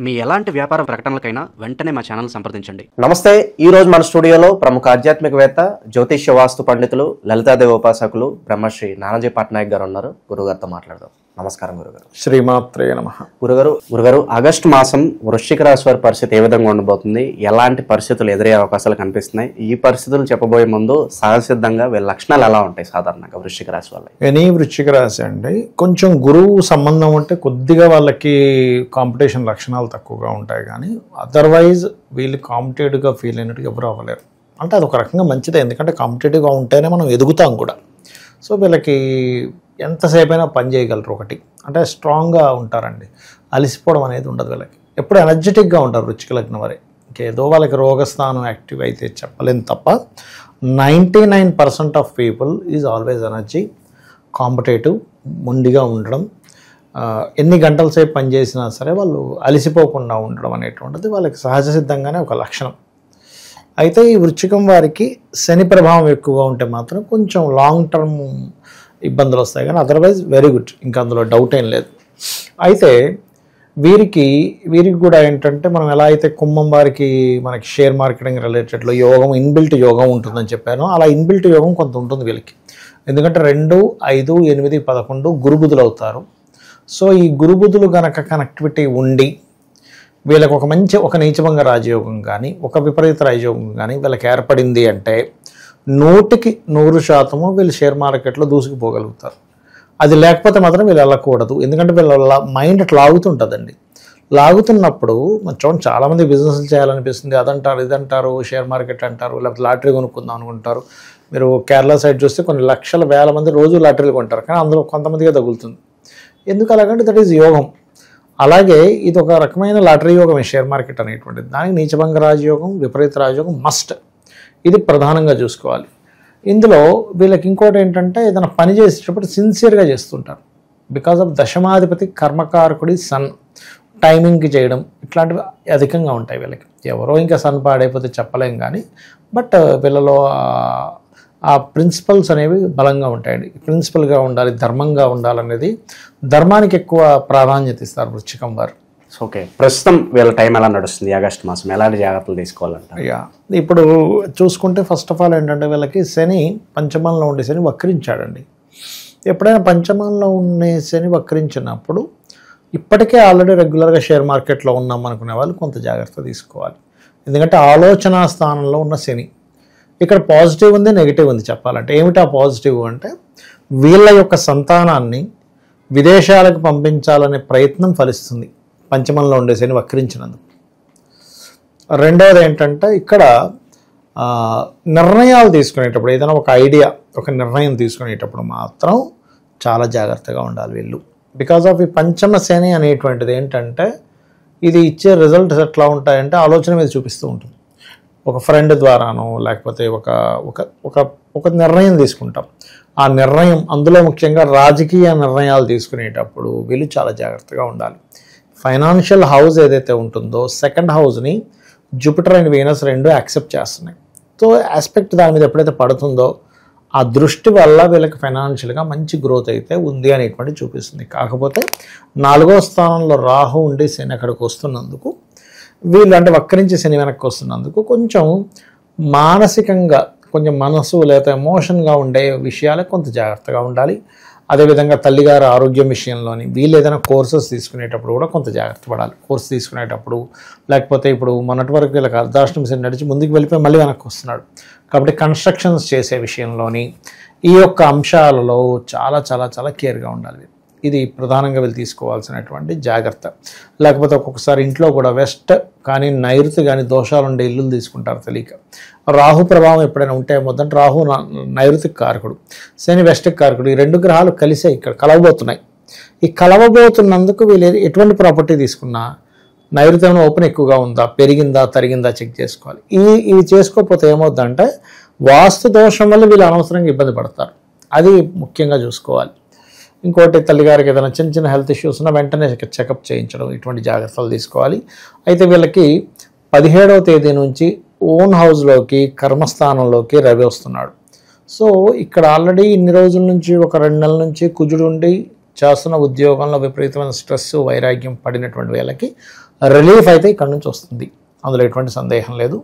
మీ ఎలాంటి వ్యాపార ప్రకటనలకైనా వెంటనే మా ఛానల్ సంప్రదించండి. నమస్తే. ఈ రోజు మన స్టూడియోలో ప్రముఖ ఆధ్యాత్మికవేత్త, జ్యోతిష్య వాస్తు పండితులు, లలితాదేవి ఉపాసకులు బ్రహ్మశ్రీ నానాజీ పట్నాయక్ గారు ఉన్నారు. గురుగారితో మాట్లాడదాం. నమస్కారం గురుగారు. శ్రీమాత్రే నమః. గురుగారు ఆగస్టు మాసం వృశ్చిక రాశి వారి పరిస్థితి ఏ విధంగా ఉండబోతుంది? ఎలాంటి పరిస్థితులు ఎదురయ్యే అవకాశాలు కనిపిస్తున్నాయి? ఈ పరిస్థితులు చెప్పబోయే ముందు సహజసిద్ధంగా వీళ్ళ లక్షణాలు ఎలా ఉంటాయి సాధారణంగా వృశ్చిక రాశి వాళ్ళకి? ఎనీ వృశ్చిక రాశి అండి, కొంచెం గురువు సంబంధం ఉంటే కొద్దిగా వాళ్ళకి కాంపిటీషన్ లక్షణాలు తక్కువగా ఉంటాయి, కానీ అదర్వైజ్ వీళ్ళు కాంపిటేటివ్గా ఫీల్ అయినట్టు ఎవరు అవ్వలేరు. అంటే అది ఒక రకంగా మంచిదే, ఎందుకంటే కాంపిటేటివ్గా ఉంటేనే మనం ఎదుగుతాం కూడా. సో వీళ్ళకి ఎంతసేపు అయినా పని చేయగలరు. ఒకటి అంటే స్ట్రాంగ్గా ఉంటారండి, అలసిపోవడం అనేది ఉండదు వీళ్ళకి. ఎప్పుడు ఎనర్జెటిక్గా ఉంటారు వృశ్చిక లగ్నం వారి. ఇంకేదో వాళ్ళకి రోగస్థానం యాక్టివ్ అయితే చెప్పలేను తప్ప 99% of people is always energy, competitive, మొండిగా ఉండడం, ఎన్ని గంటల సేపు పనిచేసినా సరే వాళ్ళు అలసిపోకుండా ఉండడం అనేటువంటిది వాళ్ళకి సహజ సిద్ధంగానే ఒక లక్షణం. అయితే ఈ వృశ్చికం వారికి శని ప్రభావం ఎక్కువగా ఉంటే మాత్రం కొంచెం లాంగ్ టర్మ్ ఇబ్బందులు వస్తాయి, కానీ అదర్వైజ్ వెరీ గుడ్, ఇంకా అందులో డౌట్ ఏం లేదు. అయితే వీరికి కూడా ఏంటంటే, మనం ఎలా అయితే కుంభం వారికి మనకి షేర్ మార్కెటింగ్ రిలేటెడ్లో యోగం, ఇన్బిల్ట్ యోగం ఉంటుందని చెప్పాను, అలా ఇన్బిల్ట్ యోగం కొంత ఉంటుంది వీళ్ళకి. ఎందుకంటే 2, 5, 8, 11 గురుబుధులు అవుతారు. సో ఈ గురుబుధులు గనక కనెక్టివిటీ ఉండి వీళ్ళకి ఒక నీచభంగ రాజయోగం కానీ ఒక విపరీత రాజయోగం కానీ వీళ్ళకి ఏర్పడింది అంటే 100% వీళ్ళు షేర్ మార్కెట్లో దూసుకుపోగలుగుతారు. అది లేకపోతే మాత్రం వీళ్ళు వెళ్ళకూడదు, ఎందుకంటే వీళ్ళ మైండ్ అట్లా లాగుతుంటుందండి. లాగుతున్నప్పుడు చూడండి, చాలామంది బిజినెస్లు చేయాలనిపిస్తుంది, అదంటారు ఇదంటారు, షేర్ మార్కెట్ అంటారు, లేకపోతే లాటరీ కొనుక్కుందాం అనుకుంటారు. మీరు కేరళ సైడ్ చూస్తే కొన్ని లక్షల వేల మంది రోజు లాటరీలు కొంటారు, కానీ అందులో కొంతమందిగా తగులుతుంది. ఎందుకు అలాగంటే దట్ ఈజ్ యోగం. అలాగే ఇది ఒక రకమైన లాటరీ యోగం షేర్ మార్కెట్ అనేటువంటిది. దానికి నీచభంగ రాజయోగం, విపరీత రాజయోగం మస్ట్, ఇది ప్రధానంగా చూసుకోవాలి. ఇందులో వీళ్ళకి ఇంకోటి ఏంటంటే, ఏదైనా పని చేసేటప్పుడు సిన్సియర్గా చేస్తుంటారు. బికాజ్ ఆఫ్ దశమాధిపతి కర్మకారకుడి సన్, టైమింగ్కి చేయడం ఇట్లాంటివి అధికంగా ఉంటాయి వీళ్ళకి. ఎవరో ఇంకా సన్ పాడైపోతే చెప్పలేం, కానీ బట్ వీళ్ళలో ఆ ప్రిన్సిపల్స్ అనేవి బలంగా ఉంటాయండి. ప్రిన్సిపల్గా ఉండాలి, ధర్మంగా ఉండాలనేది, ధర్మానికి ఎక్కువ ప్రాధాన్యత ఇస్తారు వృశ్చికం వారు. ఓకే, ప్రస్తుతం వీళ్ళ టైం ఎలా నడుస్తుంది? ఆగస్టు మాసం ఎలాంటి జాగ్రత్తలు తీసుకోవాలంట? ఇప్పుడు చూసుకుంటే ఫస్ట్ ఆఫ్ ఆల్ ఏంటంటే, వీళ్ళకి శని పంచమంలో ఉండే శని వక్రించాడండి. ఎప్పుడైనా పంచమంలో ఉండే శని వక్రించినప్పుడు ఇప్పటికే ఆల్రెడీ రెగ్యులర్గా షేర్ మార్కెట్లో ఉన్నాం అనుకునే వాళ్ళు కొంత జాగ్రత్త తీసుకోవాలి. ఎందుకంటే ఆలోచన స్థానంలో ఉన్న శని, ఇక్కడ పాజిటివ్ ఉంది, నెగిటివ్ ఉంది. చెప్పాలంటే ఏమిటా పాజిటివ్ అంటే, వీళ్ళ యొక్క సంతానాన్ని విదేశాలకు పంపించాలనే ప్రయత్నం ఫలిస్తుంది పంచమంలో ఉండే శని వక్రించినందుకు. రెండవది ఏంటంటే, ఇక్కడ నిర్ణయాలు తీసుకునేటప్పుడు, ఏదైనా ఒక ఐడియా, ఒక నిర్ణయం తీసుకునేటప్పుడు మాత్రం చాలా జాగ్రత్తగా ఉండాలి వీళ్ళు. బికాజ్ ఆఫ్ ఈ పంచమ శని అనేటువంటిది ఏంటంటే, ఇది ఇచ్చే రిజల్ట్స్ ఎట్లా ఉంటాయంటే ఆలోచన మీద చూపిస్తూ ఉంటుంది. ఒక ఫ్రెండ్ ద్వారానో లేకపోతే ఒక నిర్ణయం తీసుకుంటాం. ఆ నిర్ణయం, అందులో ముఖ్యంగా రాజకీయ నిర్ణయాలు తీసుకునేటప్పుడు వీళ్ళు చాలా జాగ్రత్తగా ఉండాలి. ఫైనాన్షియల్ హౌస్ ఏదైతే ఉంటుందో, సెకండ్ హౌస్ని జూపిటర్ అండ్ వీనస్ 2 యాక్సెప్ట్ చేస్తున్నాయి. సో ఆస్పెక్ట్ దాని మీద ఎప్పుడైతే పడుతుందో, ఆ దృష్టి వల్ల వీళ్ళకి ఫైనాన్షియల్గా మంచి గ్రోత్ అయితే ఉంది అనేటువంటి చూపిస్తుంది. కాకపోతే 4వ స్థానంలో రాహు ఉండి శని అక్కడికి వస్తున్నందుకు, వీళ్ళు అంటే వక్రించి శని వెనక్కి వస్తున్నందుకు కొంచెం మానసికంగా, కొంచెం మనసు లేదా ఎమోషన్గా ఉండే విషయాలకు కొంత జాగ్రత్తగా ఉండాలి. అదేవిధంగా తల్లిగారి ఆరోగ్యం విషయంలోని వీళ్ళు ఏదైనా కోర్సెస్ తీసుకునేటప్పుడు కూడా కొంత జాగ్రత్త పడాలి. కోర్సు తీసుకునేటప్పుడు, లేకపోతే ఇప్పుడు మొన్నటి వరకు వీళ్ళకి అర్ధాష్టమి శని నడిచి ముందుకు వెళ్ళిపోయి మళ్ళీ వెనక్కి వస్తున్నాడు, కాబట్టి కన్స్ట్రక్షన్స్ చేసే విషయంలోని ఈ యొక్క అంశాలలో చాలా చాలా చాలా కేర్గా ఉండాలి. ఇది ప్రధానంగా వీళ్ళు తీసుకోవాల్సినటువంటి జాగ్రత్త. లేకపోతే ఒక్కొక్కసారి ఇంట్లో కూడా వెస్ట్ కానీ నైరుతి కానీ దోషాలు ఉండే ఇల్లులు తీసుకుంటారు తెలియక. రాహు ప్రభావం ఎప్పుడైనా ఉంటే మొదట రాహు నైరుతికి కారకుడు, శని వెస్ట్కి కారకుడు. ఈ 2 గ్రహాలు కలిసే ఇక్కడ కలవబోతున్నాయి. ఈ కలవబోతున్నందుకు వీళ్ళు ఎటువంటి ప్రాపర్టీ తీసుకున్నా నైరుతి ఏమైనా ఓపెన్ ఎక్కువగా ఉందా, పెరిగిందా, తరిగిందా చెక్ చేసుకోవాలి. ఇవి చేసుకోకపోతే ఏమవుతుందంటే, వాస్తు దోషం వల్ల వీళ్ళు అనవసరంగా ఇబ్బంది పడతారు. అది ముఖ్యంగా చూసుకోవాలి. ఇంకోటి, తల్లిగారికి ఏదైనా చిన్న హెల్త్ ఇష్యూస్ ఉన్నా వెంటనే చెకప్ చేయించడం, ఇటువంటి జాగ్రత్తలు తీసుకోవాలి. అయితే వీళ్ళకి 17వ తేదీ నుంచి ఓన్ హౌస్లోకి, కర్మస్థానంలోకి రవి వస్తున్నాడు. సో ఇక్కడ ఆల్రెడీ ఇన్ని రోజుల నుంచి, ఒక 2 నెలల నుంచి కుజుడు ఉండి చేస్తున్న ఉద్యోగంలో విపరీతమైన స్ట్రెస్ వైరాగ్యం పడినటువంటి వీళ్ళకి రిలీఫ్ అయితే ఇక్కడ నుంచి వస్తుంది, అందులో ఎటువంటి సందేహం లేదు.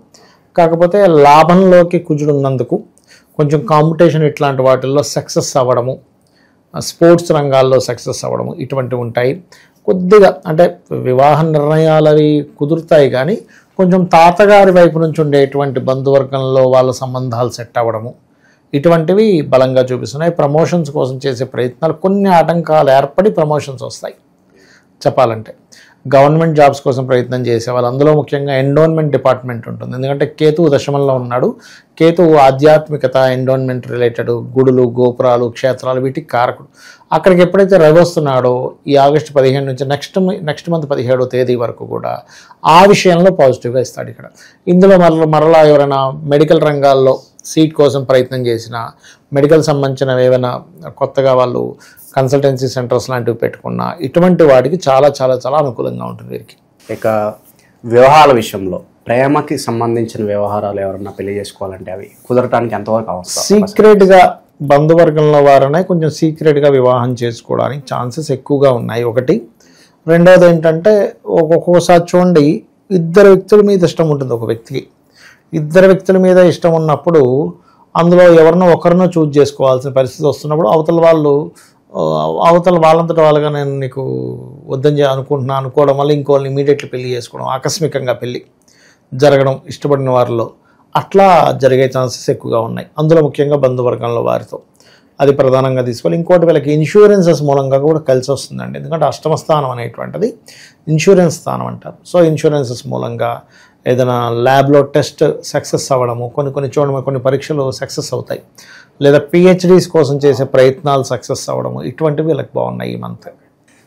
కాకపోతే లాభంలోకి కుజుడు ఉన్నందుకు కొంచెం కాంపిటీషన్ ఇట్లాంటి వాటిల్లో సక్సెస్ అవ్వడము, స్పోర్ట్స్ రంగాల్లో సక్సెస్ అవ్వడము ఇటువంటివి ఉంటాయి. కొద్దిగా అంటే వివాహ నిర్ణయాలు అవి కుదురుతాయి, కానీ కొంచెం తాతగారి వైపు నుంచి ఉండేటువంటి బంధువర్గంలో వాళ్ళ సంబంధాలు సెట్ అవ్వడము ఇటువంటివి బలంగా చూపిస్తున్నాయి. ప్రమోషన్స్ కోసం చేసే ప్రయత్నాలు కొన్ని ఆటంకాలు ఏర్పడి ప్రమోషన్స్ వస్తాయి. చెప్పాలంటే గవర్నమెంట్ జాబ్స్ కోసం ప్రయత్నం చేసేవాళ్ళు, అందులో ముఖ్యంగా ఎండోన్మెంట్ డిపార్ట్మెంట్ ఉంటుంది. ఎందుకంటే కేతువు దశమంలో ఉన్నాడు. కేతువు ఆధ్యాత్మికత, ఎండోన్మెంట్ రిలేటెడ్ గుడులు, గోపురాలు, క్షేత్రాలు వీటికి కారకుడు. అక్కడికి ఎప్పుడైతే రవి వస్తున్నాడో ఈ ఆగస్టు 15 నుంచి నెక్స్ట్ మంత్ 17వ తేదీ వరకు కూడా ఆ విషయంలో పాజిటివ్గా ఇస్తాడు. ఇక్కడ ఇందులో మరలా ఎవరైనా మెడికల్ రంగాల్లో సీట్ కోసం ప్రయత్నం చేసిన, మెడికల్ సంబంధించిన ఏమైనా కొత్తగా వాళ్ళు కన్సల్టెన్సీ సెంటర్స్ లాంటివి పెట్టుకున్న ఇటువంటి వాటికి చాలా చాలా చాలా అనుకూలంగా ఉంటుంది వీరికి. ఇక వివాహాల విషయంలో ప్రేమకి సంబంధించిన వ్యవహారాలు ఎవరన్నా పెళ్లి చేసుకోవాలంటే అవి కుదరటానికి ఎంతవరకు అవసరం? సీక్రెట్గా బంధువర్గంలో వారనే కొంచెం సీక్రెట్గా వివాహం చేసుకోవడానికి ఛాన్సెస్ ఎక్కువగా ఉన్నాయి ఒకటి. రెండవది ఏంటంటే ఒక్కొక్కసారి చూడండి, ఇద్దరు వ్యక్తుల మీద ఇష్టం ఉంటుంది ఒక వ్యక్తికి. ఇద్దరు వ్యక్తుల మీద ఇష్టం ఉన్నప్పుడు అందులో ఎవరినో ఒకరినో చూజ్ చేసుకోవాల్సిన పరిస్థితి వస్తున్నప్పుడు అవతల వాళ్ళంతటా వాళ్ళగా నేను నీకు వద్దని అనుకోవడం వల్ల ఇంకోళ్ళని ఇమీడియట్లీ పెళ్లి చేసుకోవడం, ఆకస్మికంగా పెళ్ళి జరగడం ఇష్టపడిన వారిలో అట్లా జరిగే ఛాన్సెస్ ఎక్కువగా ఉన్నాయి. అందులో ముఖ్యంగా బంధువర్గంలో వారితో అది ప్రధానంగా తీసుకోవాలి. ఇంకోటి వీళ్ళకి ఇన్సూరెన్సెస్ మూలంగా కూడా కలిసి వస్తుందండి. ఎందుకంటే అష్టమ స్థానం అనేటువంటిది ఇన్సూరెన్స్ స్థానం అంటారు. సో ఇన్సూరెన్సెస్ మూలంగా ఏదైనా ల్యాబ్లో టెస్ట్ సక్సెస్ అవ్వడము, కొన్ని పరీక్షలు సక్సెస్ అవుతాయి, లేదా పిహెచ్డీస్ కోసం చేసే ప్రయత్నాలు సక్సెస్ అవ్వడము ఇటువంటివి వీళ్ళకి బాగున్నాయి ఈ మంత్.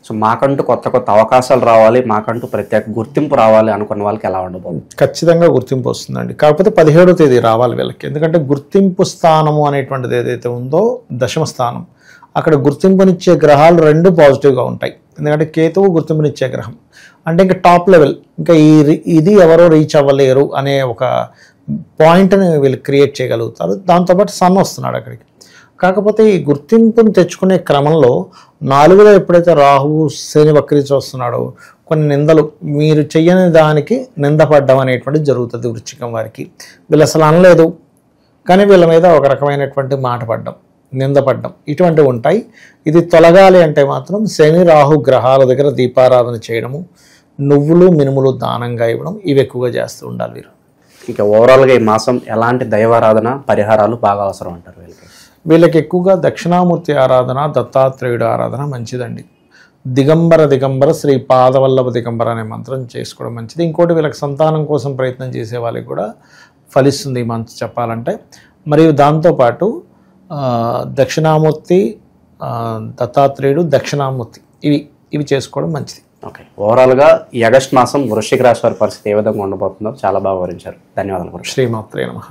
సో మాకంటూ కొత్త కొత్త అవకాశాలు రావాలి, మాకంటూ ప్రత్యేక గుర్తింపు రావాలి అనుకున్న వాళ్ళకి ఎలా ఉండబోతుంది? ఖచ్చితంగా గుర్తింపు వస్తుందండి. కాకపోతే 17వ తేదీ రావాలి వీళ్ళకి. ఎందుకంటే గుర్తింపు స్థానము అనేటువంటిది ఏదైతే ఉందో దశమ స్థానం, అక్కడ గుర్తింపునిచ్చే గ్రహాలు రెండు పాజిటివ్గా ఉంటాయి. ఎందుకంటే కేతువు గుర్తింపునిచ్చే గ్రహం అంటే ఇంకా టాప్ లెవెల్, ఇంకా ఇది ఎవరో రీచ్ అవ్వలేరు అనే ఒక పాయింట్ని వీళ్ళు క్రియేట్ చేయగలుగుతారు. దాంతోపాటు సన్ వస్తున్నాడు అక్కడికి. కాకపోతే ఈ గుర్తింపును తెచ్చుకునే క్రమంలో 4లో ఎప్పుడైతే రాహువు శని వక్రించి వస్తున్నాడో కొన్ని నిందలు, మీరు చెయ్యని దానికి నిందపడ్డం అనేటువంటిది జరుగుతుంది వృశ్చికం వారికి. వీళ్ళు అసలు అనలేదు కానీ వీళ్ళ మీద ఒక రకమైనటువంటి మాట పడ్డం, నిందపడ్డం ఇటువంటివి ఉంటాయి. ఇది తొలగాలి అంటే మాత్రం శని రాహు గ్రహాల దగ్గర దీపారాధన చేయడము, నువ్వులు మినుములు దానంగా ఇవ్వడం ఇవి ఎక్కువగా చేస్తూ ఉండాలి వీరు. ఇక ఓవరాల్గా ఈ మాసం ఎలాంటి దైవారాధన పరిహారాలు బాగా అవసరం అంటారు వీళ్ళకి ఎక్కువగా దక్షిణామూర్తి ఆరాధన, దత్తాత్రేయుడు ఆరాధన మంచిదండి. దిగంబర శ్రీ పాదవల్లభ దిగంబర అనే మంత్రం చేసుకోవడం మంచిది. ఇంకోటి వీళ్ళకి సంతానం కోసం ప్రయత్నం చేసే వాళ్ళకి కూడా ఫలిస్తుంది ఈ మంత్రం చెప్పాలంటే. మరియు దాంతోపాటు దక్షిణామూర్తి, దత్తాత్రేయుడు, దక్షిణామూర్తి ఇవి చేసుకోవడం మంచిది. ఓకే, ఓవరాల్గా ఈ ఆగస్ట్ మాసం వృశ్చిక రాశి వారి పరిస్థితి ఏ విధంగా ఉండబోతుందో చాలా బాగా వివరించారు. ధన్యవాదాలు. శ్రీమాత్రే నమః.